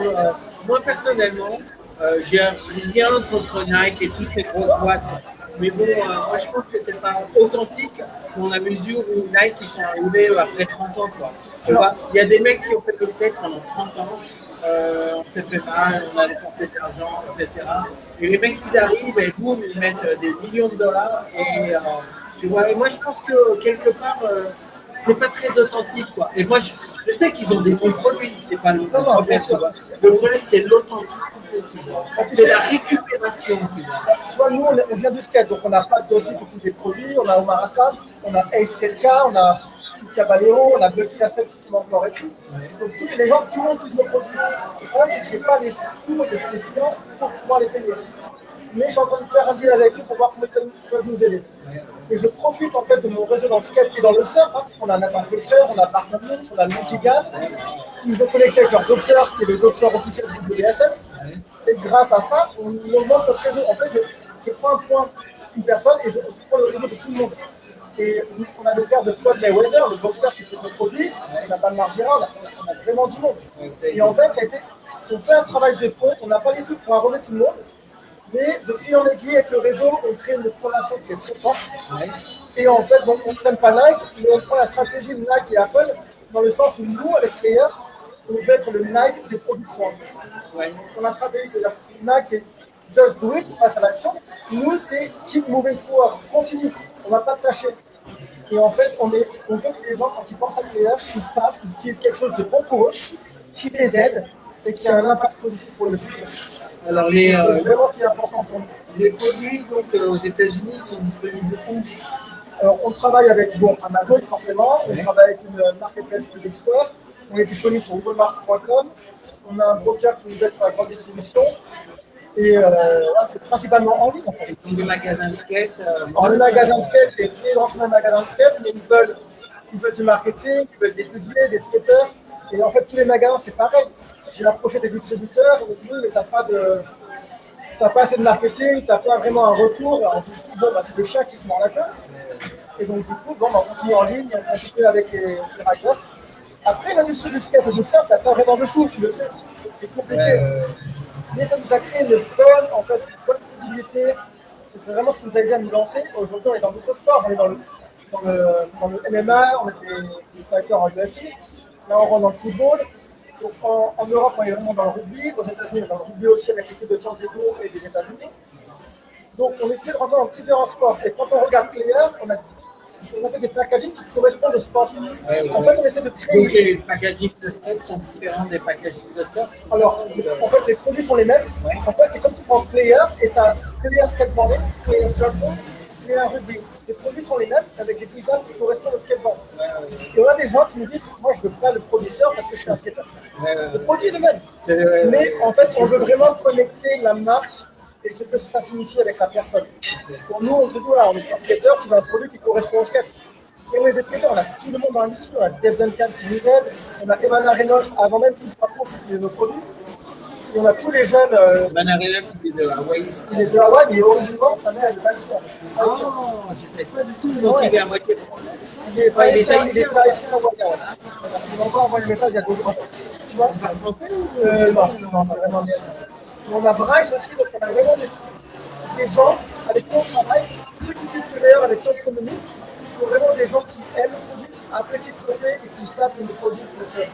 moi, personnellement, j'ai rien contre Nike et toutes ces grosses boîtes. Mais bon, moi, je pense que c'est pas authentique dans la mesure où Nike, ils sont arrivés après 30 ans. Quoi. Il y a des mecs qui ont fait le skate pendant 30 ans. On s'est fait mal, on a dépensé de l'argent, etc. Et les mecs, ils arrivent et boum, ils mettent des millions de dollars. Et tu vois, et moi, je pense que quelque part, c'est pas très authentique, quoi. Et moi, je sais qu'ils ont des bons produits, c'est pas le problème. Le problème, c'est l'authenticité. C'est la récupération. Tu vois, nous, on vient du skate, donc on n'a pas d'offre pour tous ces produits. On a Omar Hassan, on a Ace Kelka, on a Steve Caballero, on a Bucky Lassette qui m'a encore écrit. Donc tous les gens, tout le monde touche nos produits. Le problème, c'est que je n'ai pas les sous et les finances pour pouvoir les payer. Mais je suis en train de faire un deal avec eux pour voir comment ils peuvent nous aider. Et je profite en fait de mon réseau dans le skate et dans le surf. Hein. On a Nathan Fletcher, on a Martin Lynch, on a Monkey Gun. Ils nous ont connecté avec leur docteur, qui est le docteur officiel du WSM. Et grâce à ça, on augmente notre réseau. En fait, je prends un point, une personne, et je prends le réseau de tout le monde. Et on a le père de Floyd Mayweather, le boxeur qui fait nos produits. On n'a pas de Margera, on a vraiment du monde. Et en fait, on fait un travail de fond. On n'a pas les sous pour arroser tout le monde. Mais de fil en aiguille avec le réseau, on crée une fondation qui est très forte. Et en fait, bon, on ne prenne pas Nike, mais on prend la stratégie de Nike et Apple, dans le sens où nous, avec Player, on veut être le Nike des produits de soins. On a la stratégie, c'est-à-dire Nike, c'est just do it, passe à l'action. Nous, c'est keep moving forward, continue, on ne va pas te lâcher. Et en fait, on veut que les gens, quand ils pensent à Player, qu'ils sachent qu'ils utilisent quelque chose de bon pour eux, qui les aide et qui a un impact positif pour le futur. Alors, c'est vraiment ce qui est important pour nous. Les produits donc, aux États-Unis sont disponibles où? Alors, on travaille avec Amazon, forcément. On travaille avec une marketplace Public Square. On est disponible sur walmart.com. On a un broker qui nous aide pour la grande distribution. Et c'est principalement en ligne. En fait. Ils ont des magasins de skate. Les magasins de skate, j'ai essayé de rentrer dans les magasins de skate, mais ils veulent du marketing, ils veulent des budgets, des skateurs. Et en fait, tous les magasins, c'est pareil. J'ai approché des distributeurs, ils me disent, mais t'as pas assez de marketing, t'as pas vraiment un retour. Alors, bon, c'est le chat qui se mord la queue. Et donc, du coup, bon, on continue en ligne, on continue avec les riders. Après, l'industrie du skate et du surf, t'as pas vraiment de sous, tu le sais. C'est compliqué. Mais ça nous a créé une bonne visibilité. C'est vraiment ce qui nous a aidé à nous lancer. Aujourd'hui, on est dans d'autres sports. On est dans le MMA, on est des fighters en UFC. Là, on rentre dans le football. Donc, en Europe, on est vraiment dans le rugby. Aux États-Unis, on est dans le rugby aussi avec l'équipe de San Diego et des États-Unis. Donc, on essaie de rentrer dans différents sports. Et quand on regarde Player, on a fait des packaging qui correspondent au sport. En fait, on essaie de créer. Donc les packaging de skate sont différents des packaging de surf. Alors, en fait, les produits sont les mêmes. En fait, c'est comme tu prends Player et tu as Player Skateboarding, Player Surfing, Player Rugby. Les produits sont les mêmes avec des designs qui correspondent au skateboard. Et on a des gens qui me disent, moi, je ne veux pas le produit surf parce que je suis un skater. Le produit est le même. Mais en fait, on veut vraiment connecter la marque et ce que ça signifie avec la personne. Pour nous, on se dit, voilà, on est un skater, tu veux un produit qui correspond au skate. Et on est des skateurs, on a tout le monde dans l'industrie, on a Dave Duncan qui nous aide, on a Evan Reynolds avant même qu'il soit pro, qui nos produits. Et on a tous les jeunes. Evan Reynolds, il est de Hawaï. Il est de Hawaï, mais originalement, sa mère, elle est pas ici. Oh, je ne sais pas du tout. Donc il est à moitié français. Il est pas ici, hawaïen. Il m'a encore envoyé le message il y a 2 ans. Tu vois? Il parle français Non, c'est vraiment bien. On a Bryce aussi, donc on a vraiment des gens avec qui on travaille, ceux qui disent que d'ailleurs avec qui on communique, sont vraiment des gens qui aiment le produit, qui apprécient ce qu'on fait et qui savent que le produit fonctionne.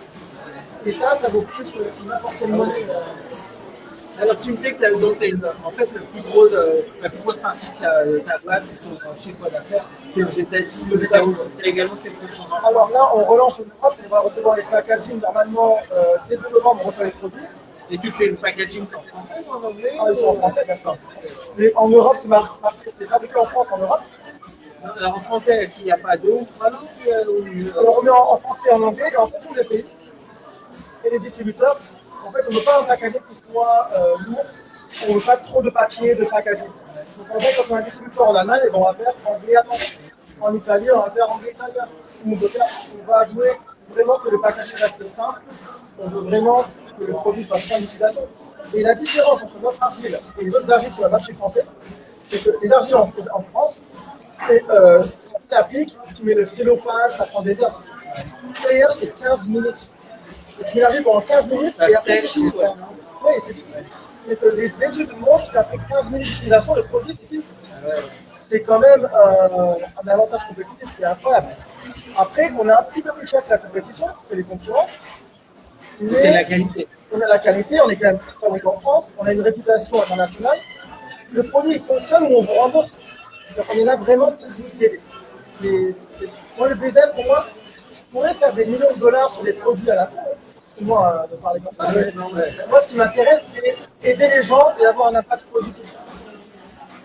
Et ça vaut plus que n'importe quelle monnaie. Alors tu me dis que en fait la plus grosse partie de ta boîte, ton chiffre d'affaires, c'est aux États-Unis. Tu as également quelque chose. Alors là, on relance une Europe, on va recevoir les packaging normalement début novembre, on reçoit les produits. Et tu fais le packaging en français ou en anglais? Ah, ils sont en français, bien sûr. Mais en Europe, c'est fabriqué en France, en Europe. Alors en français, est-ce qu'il n'y a pas d'eau? Alors on met en français et en anglais, et en fonction des pays et des distributeurs, en fait, on ne veut pas un packaging qui soit lourd, on ne veut pas trop de papier, de packaging. Donc en fait, quand on a un distributeur en Allemagne, on va faire anglais allemand. En Italie, on va faire anglais italien. On va jouer vraiment que le packaging reste simple. On veut vraiment que le produit soit simple d'utilisation. Et la différence entre notre argile et les autres argiles sur le marché français, c'est que les argiles en France, c'est quand tu l'appliques, tu mets le cellophane, ça prend des heures. D'ailleurs, c'est 15 minutes. Tu mets l'argile pendant 15 minutes et après c'est fini. Oui, c'est fini. Mais que les études montrent qu'après 15 minutes d'utilisation, le produit c'est fini. C'est quand même un avantage compétitif qui est incroyable. Après, on a un petit peu plus cher que la compétition, que les concurrents. C'est la qualité. On a la qualité, on est quand même fabriqué en France, on a une réputation internationale. Le produit il fonctionne, mais on vous rembourse. Donc on est là vraiment pour vous aider. Moi, le business, pour moi, je pourrais faire des millions de dollars sur des produits à la fin. Excuse-moi de parler comme ça. Moi, ce qui m'intéresse, c'est aider les gens et avoir un impact positif.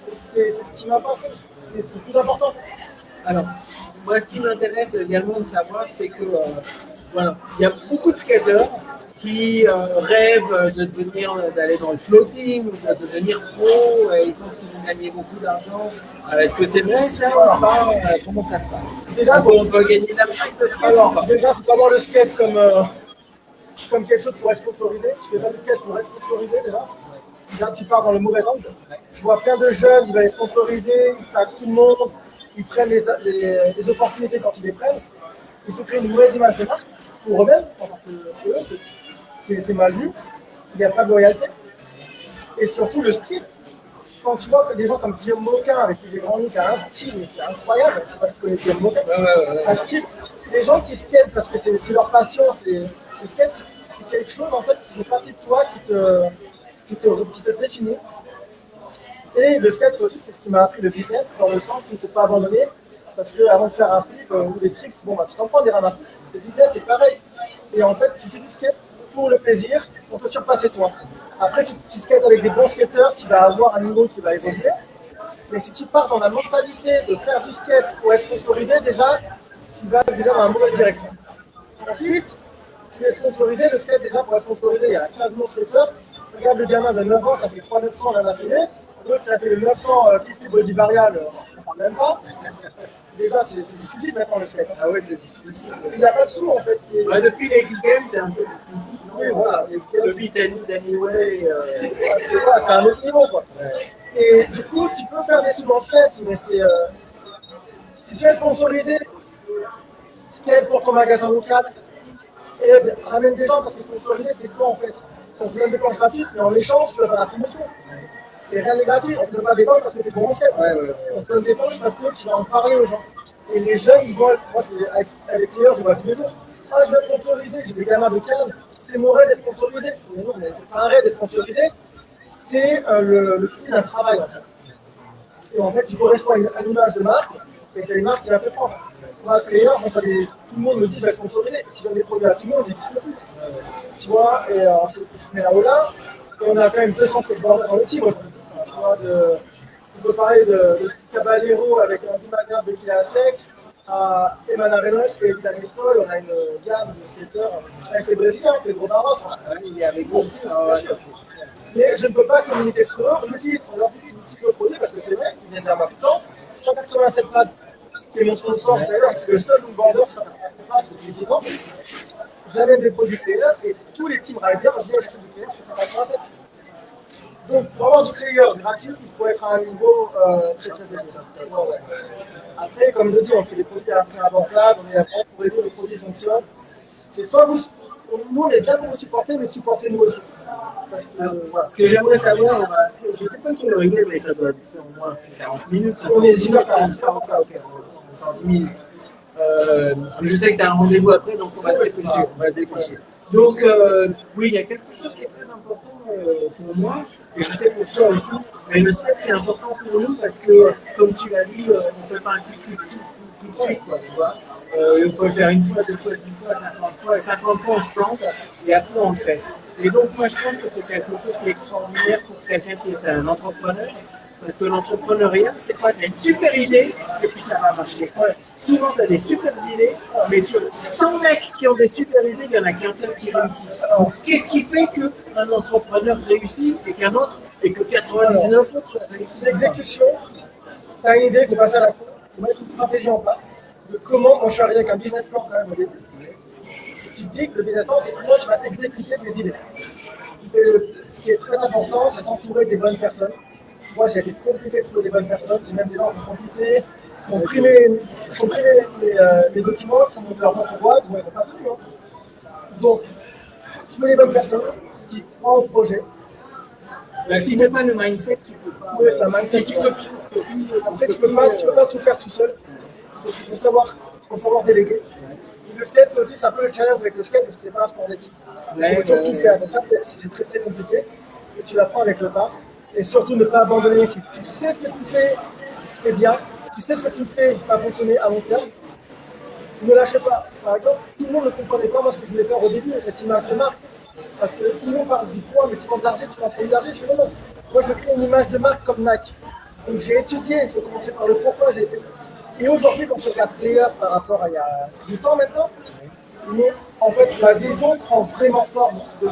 C'est ce qui m'importe. C'est le plus important. Alors, moi, ce qui m'intéresse également de savoir, c'est que voilà, il y a beaucoup de skateurs qui rêvent d'aller dans le floating, de devenir pro, et ils pensent qu'ils vont gagner beaucoup d'argent. Est-ce que c'est vrai ça ou pas? Comment ça se passe? Déjà, on peut gagner de l'argent avec le skate? Alors, déjà, il faut pas voir le skate comme quelque chose pour être sponsorisé. Je fais pas du skate pour être sponsorisé déjà. Déjà, tu pars dans le mauvais angle. Je vois plein de jeunes, ils veulent être sponsorisés, ils taguent tout le monde, ils prennent les opportunités quand ils les prennent. Ils se créent une mauvaise image de marque pour eux-mêmes, en tant que eux, c'est mal vu. Il n'y a pas de loyauté. Et surtout, le style. Quand tu vois que des gens comme Guillaume Moquin, avec qui j'ai grandi, qui a un style qui est incroyable, je ne sais pas si tu connais Guillaume Moquin, un style, les gens qui skatent parce que c'est leur passion, le skate, c'est quelque chose en fait qui fait partie de toi, qui te définit. Et le skate aussi, c'est ce qui m'a appris le business, dans le sens où il ne faut pas abandonner, parce qu'avant de faire un flip ou des tricks, bon, bah, tu t'en prends des ramasses. Le business, c'est pareil. Et en fait, tu fais du skate pour le plaisir, pour te surpasser toi. Après, tu skates avec des bons skateurs, tu vas avoir un niveau qui va évoluer. Mais si tu pars dans la mentalité de faire du skate pour être sponsorisé, déjà, tu vas déjà dans la mauvaise direction. Ensuite, tu es sponsorisé, le skate déjà pour être sponsorisé, il y a 15 bons skateurs. Regarde le gamin de 9 ans qui a fait 3 900 dans la filée, l'autre qui a fait le 900 pipi body barial, on ne parle même pas. Déjà, c'est difficile maintenant le skate. Ah ouais, c'est difficile. Il n'y a pas de sous en fait. Ouais, depuis les X-Games, c'est un peu difficile. Oui, voilà. Le Vitaly d'Anyway. C'est un autre niveau quoi. Ouais. Et du coup, tu peux faire des sous en skate, mais c'est Si tu es sponsorisé, skate pour ton magasin local, aide, ramène des gens parce que sponsoriser, c'est quoi en fait? Ça te donne des planches gratuites, mais en échange, tu vas faire la promotion. Et rien n'est gratuit, on ne te donne pas des planches parce que tu es bon en skate. On te donne des planches parce que tu vas en parler aux gens. Et les jeunes, ils voient, moi, avec les je vois tous les jours. Ah, je veux être sponsorisé, j'ai des gamins de 15, c'est mon rêve d'être sponsorisé. Mais non, mais c'est pas un rêve d'être sponsorisé, c'est le fruit d'un travail en fait. Et en fait, tu corresponds à une image de marque, et c'est une marque qui va te prendre. Moi, player, tout le monde me dit je vais être sponsorisé. Si je donne des produits à tout le monde, j'existe plus. Tu vois, et je mets la Ola, et on a quand même 200 skateboarders dans le team aujourd'hui. Tu vois, on peut parler de Caballero avec un Dimagard de Kia Sec, à Emmanuel Reynolds et Edith Amistol, on a une gamme de skateurs avec les Brésiliens, avec les gros barros. Il y a avec aussi, mais je ne peux pas communiquer sur eux, on leur dit un petit peu produit parce que c'est vrai, ils viennent d'un marque temps. 187 pads, qui est mon sponsor d'ailleurs, c'est le seul border sur 187 pads depuis 10 ans. J'amène des produits créateurs et tous les teams riders viennent acheter du créateur sur 187. Donc, pour avoir du créateur gratuit, il faut être à un niveau très très élevé. Après, comme je dis, on fait des produits après avantables, on est là pour aider, les produits fonctionnent. C'est soit nous on est bien pour vous supporter, mais supportez-nous aussi. Voilà. Ce que j'aimerais savoir, je ne sais pas quelle heure il est, mais ça doit faire au moins 40 minutes. On est 10h40, ok, encore 10 minutes. Je sais que tu as un rendez-vous après, donc on va se dépêcher. Donc, oui, il y a quelque chose qui est très important pour moi, et je sais pour toi aussi, mais le skate c'est important pour nous parce que, comme tu l'as dit, on ne fait pas un clic tout de suite, quoi, tu vois. Il faut le faire une fois, deux fois, 10 fois, 50 fois, et 50 fois on se plante, et après on le fait. Et donc, moi je pense que c'est quelque chose qui est extraordinaire pour quelqu'un qui est un entrepreneur, parce que l'entrepreneuriat, c'est pas une super idée, et puis ça va marcher. Ouais. Souvent, tu as des super idées, mais sur 100 mecs qui ont des super idées, il n'y en a qu'un seul qui réussit. Alors, qu'est-ce qui fait qu'un entrepreneur réussit et qu'un autre, et que 99 autres réussissent? L'exécution, tu as une idée, il faut passer à la fois. Il faut mettre une stratégie en place de comment on charrie avec un business plan quand même au début. Tu te dis que le business plan, c'est comment tu vas exécuter tes idées. Ce qui est très important, c'est s'entourer des bonnes personnes. Moi, ça a été compliqué de trouver des bonnes personnes. J'ai même des gens qui ont profité, qui ont pris les documents, qui ont monté leur propre boîte, mais ils n'ont pas tout. Hein. Donc, trouver les bonnes personnes qui croient au projet. Si tu n'as pas le mindset, tu ne peux pas. Oui, c'est un mindset. Si tu après, tu ne peux pas tout faire tout seul. Donc, il faut savoir déléguer. Le skate, c'est aussi un peu le challenge avec le skate parce que c'est pas un sport d'équipe. Il faut toujours tout faire. Donc, ça, c'est très très compliqué. Et tu l'apprends avec le temps. Et surtout, ne pas abandonner. Si tu sais ce que tu fais est bien, tu sais ce que tu fais va fonctionner à long terme, ne lâchez pas. Par exemple, tout le monde ne comprenait pas moi ce que je voulais faire au début, cette image de marque. Parce que tout le monde parle du poids, mais tu vends de l'argent, tu vends de l'argent. Je fais non. Moi, je crée une image de marque comme Nike. Donc, j'ai étudié, il faut commencer par le pourquoi j'ai fait. Et aujourd'hui, quand je regarde Player par rapport à il y a du temps maintenant, mais en fait, la vision prend vraiment forme de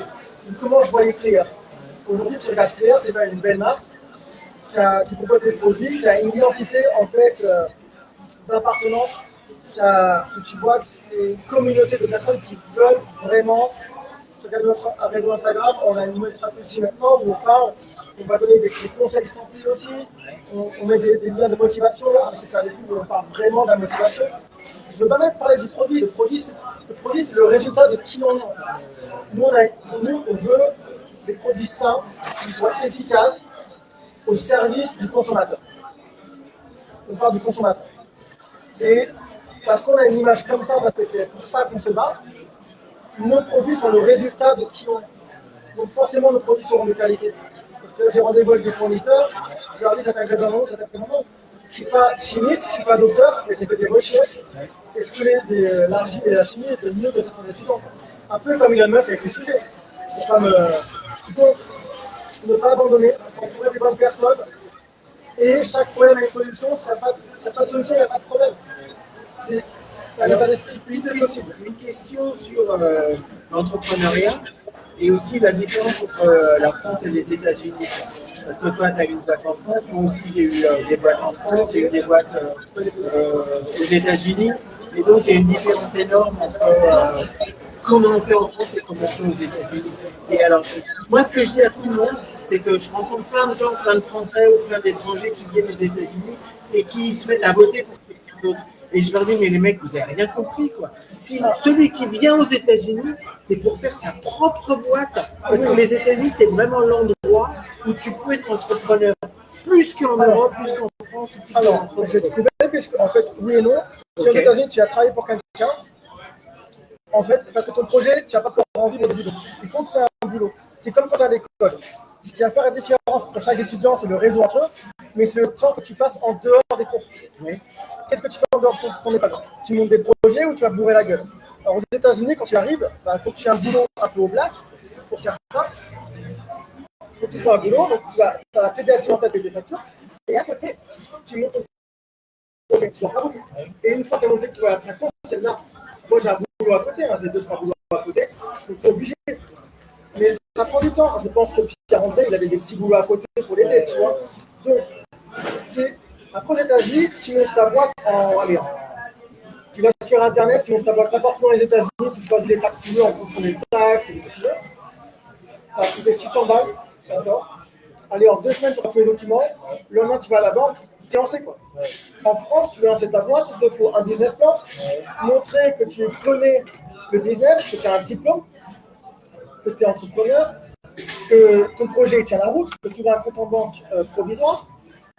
comment je voyais Player. Aujourd'hui, tu regardes Player, c'est pas une belle marque qui propose des produits, qui a une identité en fait d'appartenance, où tu vois que c'est une communauté de personnes qui veulent vraiment. Tu regardes notre réseau Instagram, on a une nouvelle stratégie maintenant où on parle, on va donner des conseils santé aussi, on met des liens de motivation, c'est faire des pubs où on parle vraiment de la motivation. Je ne veux pas même parler du produit, le produit c'est le résultat de qui on est. Nous, on veut des produits sains, qui soient efficaces, au service du consommateur. On parle du consommateur. Et parce qu'on a une image comme ça, parce que c'est pour ça qu'on se bat, nos produits sont le résultat de qui on est. Donc forcément, nos produits seront de qualité. Parce que j'ai rendez-vous avec des fournisseurs, je leur dis ça t'inquiète dans ça t'inquiète dans. Je ne suis pas chimiste, je ne suis pas docteur, mais j'ai fait des recherches. Et je connais l'argile et la chimie est mieux que certains étudiants. Un peu comme Elon Musk avec ses sujets. Donc, ne pas abandonner, trouver des bonnes personnes. Et chaque problème a une solution. S'il n'y a pas de solution, il n'y a pas de problème. Ça n'est pas d'esprit. Une question sur l'entrepreneuriat et aussi la différence entre la France et les États-Unis. Parce que toi, tu as eu une boîte en France, moi aussi j'ai eu des boîtes en France, j'ai eu des boîtes aux États-Unis. Et donc, il y a une différence énorme entre comment on fait en France et comment on fait aux États-Unis. Et alors, moi, ce que je dis à tout le monde, c'est que je rencontre plein de gens, plein de Français ou plein d'étrangers qui viennent aux États-Unis et qui se mettent à bosser d'autre. Et je leur dis, mais les mecs, vous n'avez rien compris, quoi. Si celui qui vient aux États-Unis, c'est pour faire sa propre boîte. Parce que les États-Unis, c'est vraiment l'endroit où tu peux être entrepreneur. Plus qu'en Europe, plus qu'en France. Alors, je vais te couper, parce qu'en fait, oui et non. Si aux États-Unis, tu as travaillé pour quelqu'un, en fait, parce que ton projet, tu vas pas pouvoir en vivre au boulot. Il faut que tu aies un boulot. C'est comme quand tu es à l'école. Ce qui va faire la différence pour chaque étudiant, c'est le réseau entre eux, mais c'est le temps que tu passes en dehors des cours. Oui. Qu'est-ce que tu fais en dehors de ton école? Tu montes des projets ou tu vas bourrer la gueule? Alors, aux États-Unis, quand tu arrives, il faut que tu aies un boulot un peu au black, pour certains. Il faut que tu fasses un boulot, donc ça va t'aider à financer tes factures. Et à côté, tu montes ton projet. Et une fois que tu as monté, tu vois l'attraction, c'est là. Moi, j'ai un boulot à côté, j'ai 2-3 boulots à côté, donc tu es obligé. Mais ça prend du temps. Je pense que Pierre André, il avait des petits boulots à côté pour l'aider, tu vois. Donc, après aux États-Unis, tu montes ta boîte tu vas sur Internet, tu montes ta boîte n'importe où dans les États-Unis, tu choisis les taxes que tu veux en fonction des taxes et des trucs. Ça va coûter 600 balles, d'accord. Allez, en 2 semaines, tu auras tous les documents. Le lendemain, tu vas à la banque, tu es lancé, quoi. En France, tu veux lancer ta boîte, il te faut un business plan, montrer que tu connais le business, que tu as un diplôme, que tu es entrepreneur, que ton projet tient la route, que tu as un compte en banque provisoire,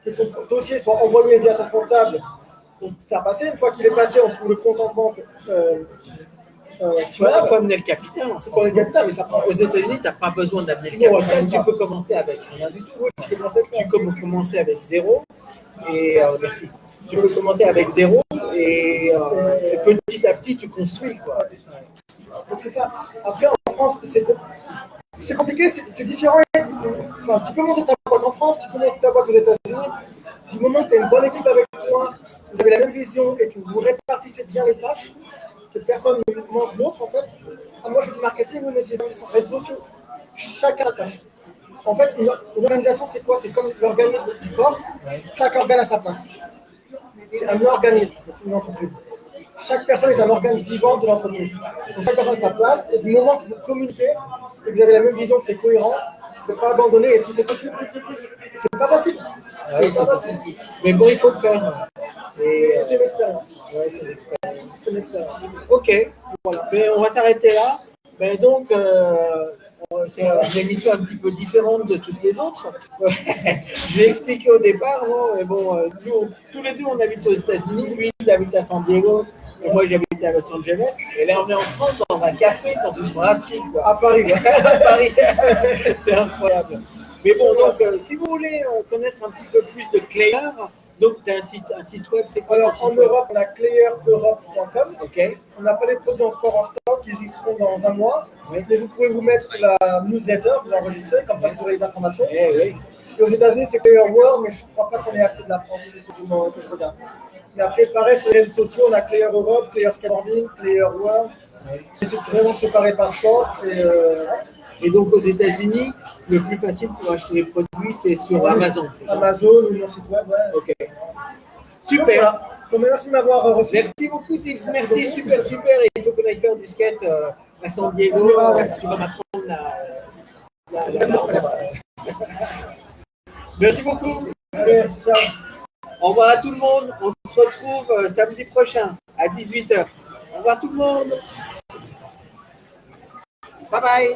que ton dossier soit envoyé via ton comptable pour faire passer. Une fois qu'il est passé, on trouve le compte en banque. Il faut amener le capital. Il faut amener le capital, mais ça prend. Aux États-Unis, tu n'as pas besoin d'amener le capital. Tu peux commencer avec rien du tout. Tu peux commencer avec zéro. Et merci. Tu peux commencer avec zéro et petit à petit, tu construis, quoi. Donc c'est ça. Après, en France, c'est compliqué, c'est différent. Enfin, tu peux monter ta boîte en France, tu peux monter ta boîte aux États-Unis. Du moment que tu as une bonne équipe avec toi, vous avez la même vision et que vous répartissez bien les tâches, que personne ne mange l'autre, en fait. Moi, je fais du marketing, mais c'est des réseaux sociaux. Chacun a sa tâche. En fait, une organisation, c'est quoi? C'est comme l'organisme du corps. Chaque organe a sa place. C'est un organisme, une entreprise. Chaque personne est un organe vivant de l'entreprise. Donc chaque personne a sa place, et du moment que vous communiquez et que vous avez la même vision, que c'est cohérent, il ne faut pas abandonner et tout est possible. C'est pas facile. C'est pas facile. Mais bon, il faut le faire. C'est une expérience. Ouais, c'est une expérience. C'est une expérience. Ok, voilà. Mais on va s'arrêter là. Mais donc, c'est une émission un petit peu différente de toutes les autres. Je l'ai expliqué au départ, non, mais bon, tous les deux, on habite aux États-Unis. Lui, il habite à San Diego. Et moi, j'habite à Los Angeles. Et là, on est en France, dans un café, dans une brasserie, quoi. À Paris. À Paris. C'est incroyable. Mais bon, donc, si vous voulez connaître un petit peu plus de Clayer, donc tu as un site web, c'est quoi? Alors, en Europe, on a clayereurope.com. Ok. On n'a pas les produits encore en stock, ils y seront dans un mois. Oui. Mais vous pouvez vous mettre sur la newsletter, vous enregistrer, comme ça vous aurez les informations. Oui. Et aux États-Unis, c'est Clayer World, mais je ne crois pas qu'on ait accès de la France, que je regarde. Mais après, pareil, sur les réseaux sociaux, on a Clayer Europe, Clayer Skateboarding, Clayer World. Et c'est vraiment séparé par sport. Et donc aux États-Unis, le plus facile pour acheter les produits, c'est sur Amazon. Amazon ou mon site web. Ouais. Ok. Super. Bon, merci de m'avoir reçu. Merci beaucoup, Tips. Merci, super. Et il faut qu'on aille faire du skate à San Diego. Tu vas m'apprendre la... Merci beaucoup. Allez, ciao. Au revoir à tout le monde. On se retrouve samedi prochain à 18h. Au revoir tout le monde. Bye bye.